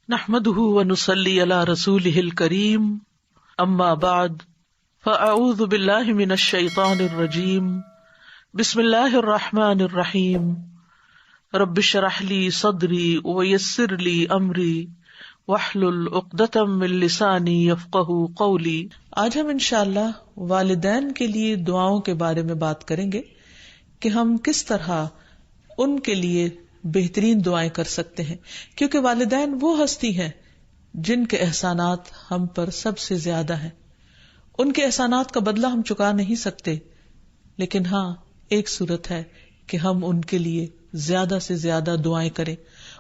نحمده ونصلي على رسوله الكريم اما بعد فاعوذ بالله من الشيطان الرجيم بسم الله الرحمن الرحيم رب اشرح لي صدري ويسر لي امري واحلل عقدة من لساني يفقهوا قولي۔ آج ہم انشاءاللہ والدین کے لیے دعاؤں کے بارے میں بات کریں گے کہ ہم کس طرح ان کے لیے بہترین دعائیں کر سکتے ہیں، کیونکہ والدین وہ ہستی ہیں جن کے احسانات ہم پر سب سے زیادہ ہیں۔ ان کے احسانات کا بدلہ ہم چکا نہیں سکتے، لیکن ہاں ایک صورت ہے کہ ہم ان کے لیے زیادہ سے زیادہ دعائیں کریں،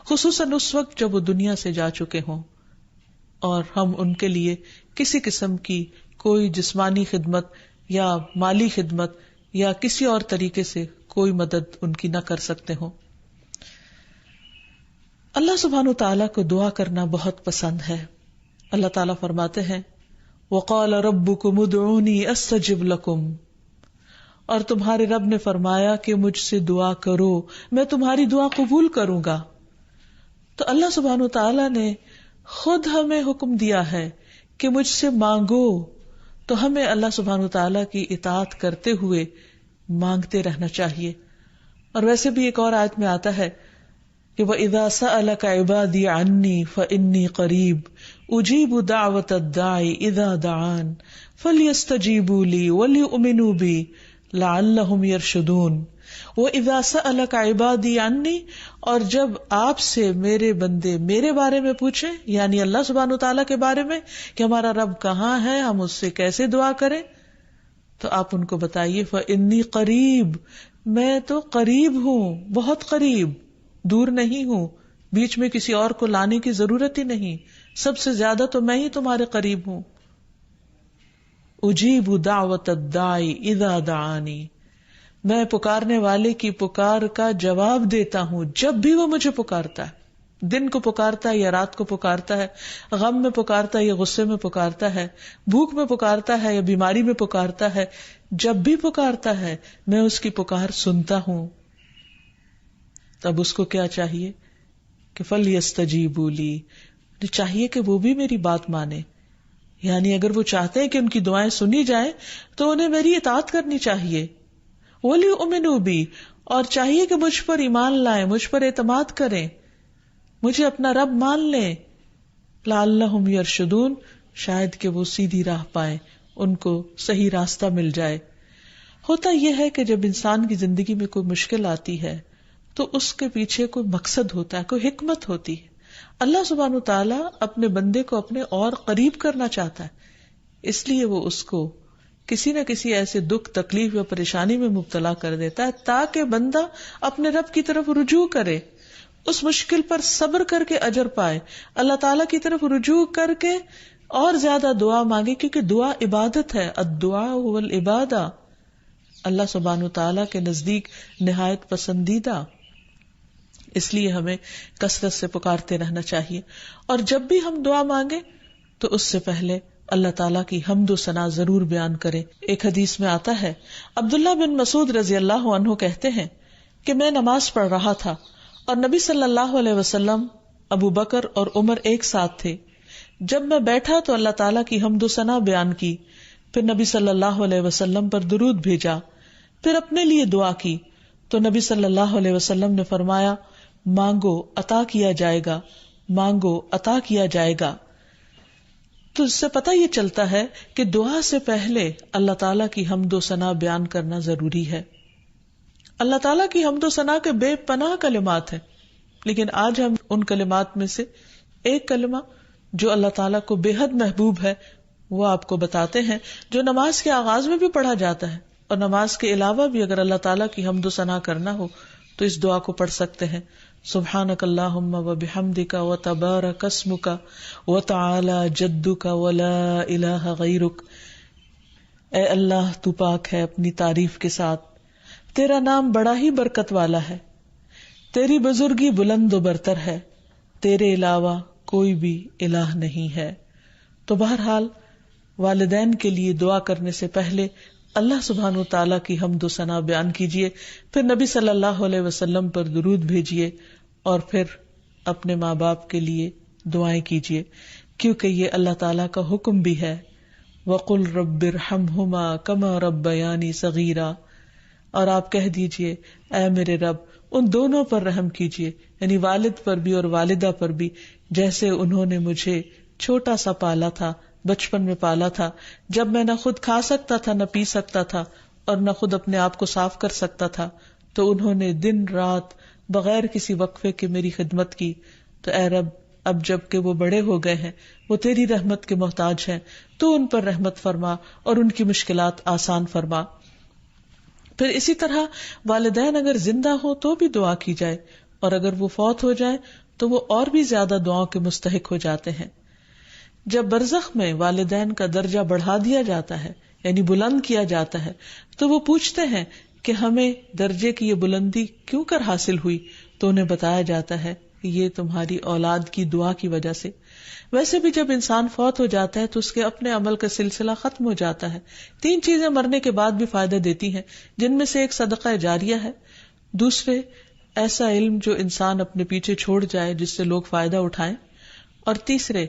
خصوصاً اس وقت جب وہ دنیا سے جا چکے ہوں اور ہم ان کے لیے کسی قسم کی کوئی جسمانی خدمت یا مالی خدمت یا کسی اور طریقے سے کوئی مدد ان کی نہ کر سکتے ہوں۔ اللہ سبحانہ تعالیٰ کو دعا کرنا بہت پسند ہے۔ اللہ تعالیٰ فرماتے ہیں وَقَالَ رَبُّكُمُ ادْعُونِي أَسْتَجِبْ لَكُمْ، اور تمہارے رب نے فرمایا کہ مجھ سے دعا کرو، میں تمہاری دعا قبول کروں گا۔ تو اللہ سبحانہ تعالیٰ نے خود ہمیں حکم دیا ہے کہ مجھ سے مانگو، تو ہمیں اللہ سبحانہ تعالیٰ کی اطاعت کرتے ہوئے مانگتے رہنا چاہیے۔ اور ویسے بھی ایک اور آیت میں آتا ہے کہ وَإِذَا سَأَلَكَ عِبَادِي عَنِّي فَإِنِّي قَرِيبٌ أُجِيبُ دَعْوَةَ الدَّاعِ إِذَا دَعَانِ فَلْيَسْتَجِيبُوا لِي وَلْيُؤْمِنُوا بِي لَعَلَّهُمْ يَرْشُدُونَ۔ وَإِذَا سَأَلَكَ عِبَادِي عَنِّي، اور جب آپ سے میرے بندے میرے بارے میں پوچھیں، یعنی اللہ سبحانہ تعالیٰ کے بارے میں کہ ہمارا رب کہاں ہے، ہم اس سے کیسے دعا کریں، تو آپ ان کو بتائیے فَإِنِّي قَرِيبٌ، میں تو قریب ہوں، بہت قریب، دور نہیں ہوں، بیچ میں کسی اور کو لانے کی ضرورت ہی نہیں، سب سے زیادہ تو میں ہی تمہارے قریب ہوں۔ اجیب دعوت الداعی اذا دعانی، میں پکارنے والے کی پکار کا جواب دیتا ہوں جب بھی وہ مجھے پکارتا ہے، دن کو پکارتا ہے یا رات کو پکارتا ہے، غم میں پکارتا ہے یا غصے میں پکارتا ہے، بھوک میں پکارتا ہے یا بیماری میں پکارتا ہے، جب بھی پکارتا ہے میں اس کی پکار سنتا ہوں۔ تب اس کو کیا چاہیے کہ فَلْيَسْتَجِيبُوا لِي، چاہیے کہ وہ بھی میری بات مانے، یعنی اگر وہ چاہتے ہیں کہ ان کی دعائیں سنی جائیں تو انہیں میری اطاعت کرنی چاہیے۔ وَلْيُؤْمِنُوا بِي، اور چاہیے کہ مجھ پر ایمان لائیں، مجھ پر اعتماد کریں، مجھے اپنا رب مان لیں۔ لَعَلَّهُمْ يَرْشُدُونَ، شاید کہ وہ سیدھی راہ پائیں، ان کو صحیح راستہ مل جائے۔ ہوتا یہ ہے کہ جب انسان کی زندگی میں کوئی مشکل آتی ہے تو اس کے پیچھے کوئی مقصد ہوتا ہے، کوئی حکمت ہوتی ہے۔ اللہ سبحانہ تعالیٰ اپنے بندے کو اپنے اور قریب کرنا چاہتا ہے، اس لیے وہ اس کو کسی نہ کسی ایسے دکھ، تکلیف یا پریشانی میں مبتلا کر دیتا ہے تاکہ بندہ اپنے رب کی طرف رجوع کرے، اس مشکل پر صبر کر کے اجر پائے، اللہ تعالیٰ کی طرف رجوع کر کے اور زیادہ دعا مانگے، کیونکہ دعا عبادت ہے، الدعاء هو العبادہ، اللہ سبحانہ تعالیٰ کے نزدیک نہایت پسندیدہ، اس لیے ہمیں کثرت سے پکارتے رہنا چاہیے۔ اور جب بھی ہم دعا مانگے تو اس سے پہلے اللہ تعالیٰ کی حمد و ثنا ضرور بیان کریں۔ ایک حدیث میں آتا ہے، عبداللہ بن مسعود رضی اللہ عنہ کہتے ہیں کہ میں نماز پڑھ رہا تھا اور نبی صلی اللہ علیہ وسلم، ابو بکر اور عمر ایک ساتھ تھے۔ جب میں بیٹھا تو اللہ تعالیٰ کی حمد و ثنا بیان کی، پھر نبی صلی اللہ علیہ وسلم پر درود بھیجا، پھر اپنے لیے دعا کی، تو نبی صلی اللہ علیہ وسلم نے فرمایا مانگو عطا کیا جائے گا، مانگو عطا کیا جائے گا۔ تو اس سے پتہ یہ چلتا ہے کہ دعا سے پہلے اللہ تعالیٰ کی حمد و ثنا بیان کرنا ضروری ہے۔ اللہ تعالیٰ کی حمد و ثنا کے بے پناہ کلمات ہیں، لیکن آج ہم ان کلمات میں سے ایک کلمہ جو اللہ تعالیٰ کو بے حد محبوب ہے وہ آپ کو بتاتے ہیں، جو نماز کے آغاز میں بھی پڑھا جاتا ہے، اور نماز کے علاوہ بھی اگر اللہ تعالیٰ کی حمد و ثنا کرنا ہو تو اس دعا کو پڑھ سکتے ہیں۔ سبحانک اللہم وبحمدک وتبارک اسمک وتعالی جدک ولا الہ غیرک، اے اللہ تو پاک ہے اپنی تعریف کے ساتھ، تیرا نام بڑا ہی برکت والا ہے، تیری بزرگی بلند و برتر ہے، تیرے علاوہ کوئی بھی الہ نہیں ہے۔ تو بہرحال والدین کے لیے دعا کرنے سے پہلے اللہ سبحانہ تعالیٰ کی حمد و ثنا بیان کیجیے، پھر نبی صلی اللہ علیہ وسلم پر درود بھیجیے، اور پھر اپنے ماں باپ کے لیے دعائیں کیجیے، کیونکہ یہ اللہ تعالیٰ کا حکم بھی ہے، وَقُلْ رَبِّ ارْحَمْهُمَا كَمَا رَبَّيَانِي صَغِيرًا، اور آپ کہہ دیجئے اے میرے رب ان دونوں پر رحم کیجیے، یعنی والد پر بھی اور والدہ پر بھی، جیسے انہوں نے مجھے چھوٹا سا پالا تھا، بچپن میں پالا تھا، جب میں نہ خود کھا سکتا تھا نہ پی سکتا تھا اور نہ خود اپنے آپ کو صاف کر سکتا تھا، تو انہوں نے دن رات بغیر کسی وقفے کے میری خدمت کی. تو اے رب اب جب کہ وہ بڑے ہو گئے ہیں، وہ تیری رحمت کے محتاج ہیں، تو ان پر رحمت فرما اور ان کی مشکلات آسان فرما. پھر اسی طرح والدین اگر زندہ ہو تو بھی دعا کی جائے، اور اگر وہ فوت ہو جائے تو وہ اور بھی زیادہ دعاؤں کے مستحق ہو جاتے ہیں. جب برزخ میں والدین کا درجہ بڑھا دیا جاتا ہے، یعنی بلند کیا جاتا ہے، تو وہ پوچھتے ہیں کہ ہمیں درجے کی یہ بلندی کیوں کر حاصل ہوئی؟ تو انہیں بتایا جاتا ہے کہ یہ تمہاری اولاد کی دعا کی وجہ سے. ویسے بھی جب انسان فوت ہو جاتا ہے تو اس کے اپنے عمل کا سلسلہ ختم ہو جاتا ہے. 3 چیزیں مرنے کے بعد بھی فائدہ دیتی ہیں، جن میں سے ایک صدقہ جاریہ ہے، دوسرے ایسا علم جو انسان اپنے پیچھے چھوڑ جائے جس سے لوگ فائدہ اٹھائیں، اور تیسرے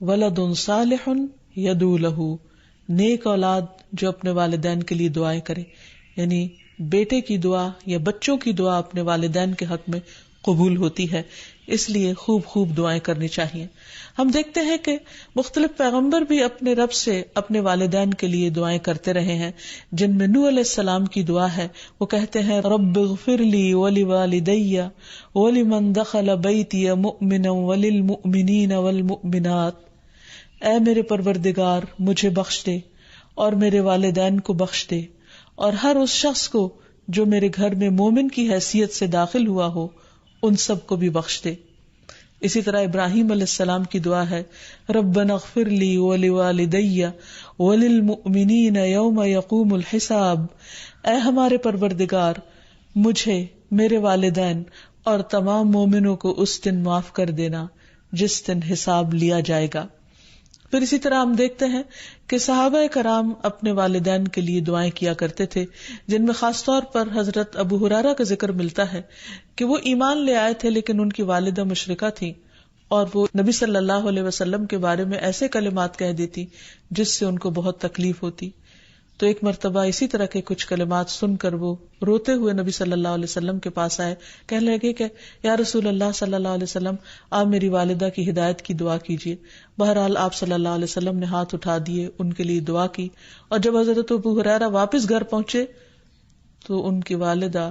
ولد صالح یدعو لہ، نیک اولاد جو اپنے والدین کے لیے دعائیں کرے، یعنی بیٹے کی دعا یا بچوں کی دعا اپنے والدین کے حق میں قبول ہوتی ہے. اس لیے خوب خوب دعائیں کرنی چاہیے. ہم دیکھتے ہیں کہ مختلف پیغمبر بھی اپنے رب سے اپنے والدین کے لیے دعائیں کرتے رہے ہیں، جن میں نوح علیہ السلام کی دعا ہے. وہ کہتے ہیں رب اغفر لی ولوالدی ولمن دخل بیتی مؤمنا وللمؤمنین والمؤمنات، اے میرے پروردگار مجھے بخش دے اور میرے والدین کو بخش دے، اور ہر اس شخص کو جو میرے گھر میں مومن کی حیثیت سے داخل ہوا ہو ان سب کو بھی بخش دے. اسی طرح ابراہیم علیہ السلام کی دعا ہے ربنا اغفر لی ولوالدی وللمؤمنین یوم یقوم الحساب، اے ہمارے پروردگار مجھے، میرے والدین اور تمام مومنوں کو اس دن معاف کر دینا جس دن حساب لیا جائے گا. پھر اسی طرح ہم دیکھتے ہیں کہ صحابہ کرام اپنے والدین کے لیے دعائیں کیا کرتے تھے، جن میں خاص طور پر حضرت ابو ہریرہ کا ذکر ملتا ہے کہ وہ ایمان لے آئے تھے لیکن ان کی والدہ مشرکہ تھیں، اور وہ نبی صلی اللہ علیہ وسلم کے بارے میں ایسے کلمات کہہ دیتی جس سے ان کو بہت تکلیف ہوتی. تو ایک مرتبہ اسی طرح کے کچھ کلمات سن کر وہ روتے ہوئے نبی صلی اللہ علیہ وسلم کے پاس آئے، کہنے لگے کہ یا رسول اللہ صلی اللہ علیہ وسلم آپ میری والدہ کی ہدایت کی دعا کیجیے. بہرحال آپ صلی اللہ علیہ وسلم نے ہاتھ اٹھا دیے، ان کے لیے دعا کی، اور جب حضرت ابو ہریرہ واپس گھر پہنچے تو ان کی والدہ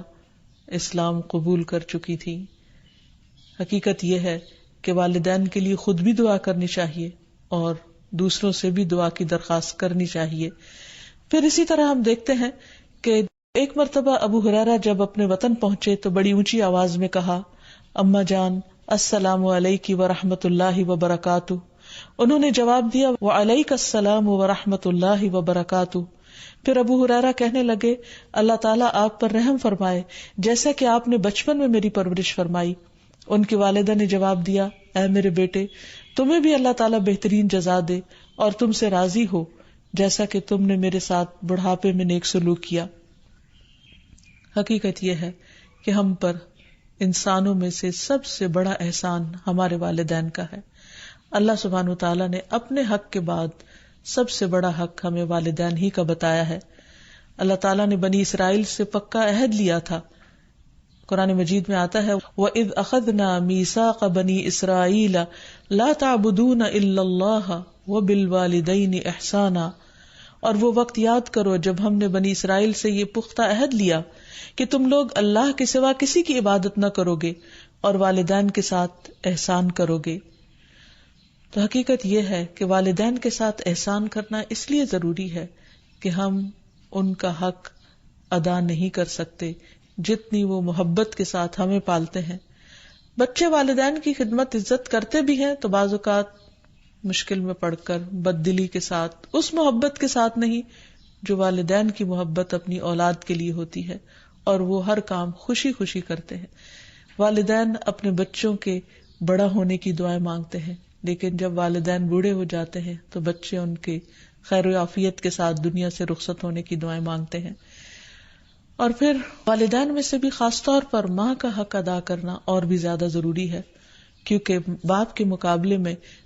اسلام قبول کر چکی تھی. حقیقت یہ ہے کہ والدین کے لیے خود بھی دعا کرنی چاہیے اور دوسروں سے بھی دعا کی درخواست کرنی چاہیے. پھر اسی طرح ہم دیکھتے ہیں کہ ایک مرتبہ ابو ہریرہ جب اپنے وطن پہنچے تو بڑی اونچی آواز میں کہا اماں جان السلام علیکی ورحمۃ اللہ وبرکاتہ. انہوں نے جواب دیا وعلیک السلام ورحمۃ اللہ وبرکاتہ. پھر ابو ہریرہ کہنے لگے اللہ تعالیٰ آپ پر رحم فرمائے جیسا کہ آپ نے بچپن میں میری پرورش فرمائی. ان کی والدہ نے جواب دیا اے میرے بیٹے تمہیں بھی اللہ تعالیٰ بہترین جزا دے اور تم سے راضی ہو جیسا کہ تم نے میرے ساتھ بڑھاپے میں نیک سلوک کیا. حقیقت یہ ہے کہ ہم پر انسانوں میں سے سب سے بڑا احسان ہمارے والدین کا ہے. اللہ سبحانہ وتعالیٰ نے اپنے حق کے بعد سب سے بڑا حق ہمیں والدین ہی کا بتایا ہے. اللہ تعالیٰ نے بنی اسرائیل سے پکا عہد لیا تھا. قرآن مجید میں آتا ہے وَإِذْ أَخَذْنَا مِيثَاقَ بَنِي إِسْرَائِيلَ لَا تَعْبُدُونَ إِلَّا اللَّهَ وَبِالْوَالِدَيْنِ إِحْسَانًا. اور وہ وقت یاد کرو جب ہم نے بنی اسرائیل سے یہ پختہ عہد لیا کہ تم لوگ اللہ کے سوا کسی کی عبادت نہ کرو گے اور والدین کے ساتھ احسان کرو گے. تو حقیقت یہ ہے کہ والدین کے ساتھ احسان کرنا اس لیے ضروری ہے کہ ہم ان کا حق ادا نہیں کر سکتے جتنی وہ محبت کے ساتھ ہمیں پالتے ہیں. بچے والدین کی خدمت عزت کرتے بھی ہیں تو بعض اوقات مشکل میں پڑ کر بد دلی کے ساتھ، اس محبت کے ساتھ نہیں جو والدین کی محبت اپنی اولاد کے لیے ہوتی ہے، اور وہ ہر کام خوشی خوشی کرتے ہیں. والدین اپنے بچوں کے بڑا ہونے کی دعائیں مانگتے ہیں، لیکن جب والدین بوڑھے ہو جاتے ہیں تو بچے ان کے خیر و عافیت کے ساتھ دنیا سے رخصت ہونے کی دعائیں مانگتے ہیں. اور پھر والدین میں سے بھی خاص طور پر ماں کا حق ادا کرنا اور بھی زیادہ ضروری ہے، کیونکہ باپ کے مقابلے میں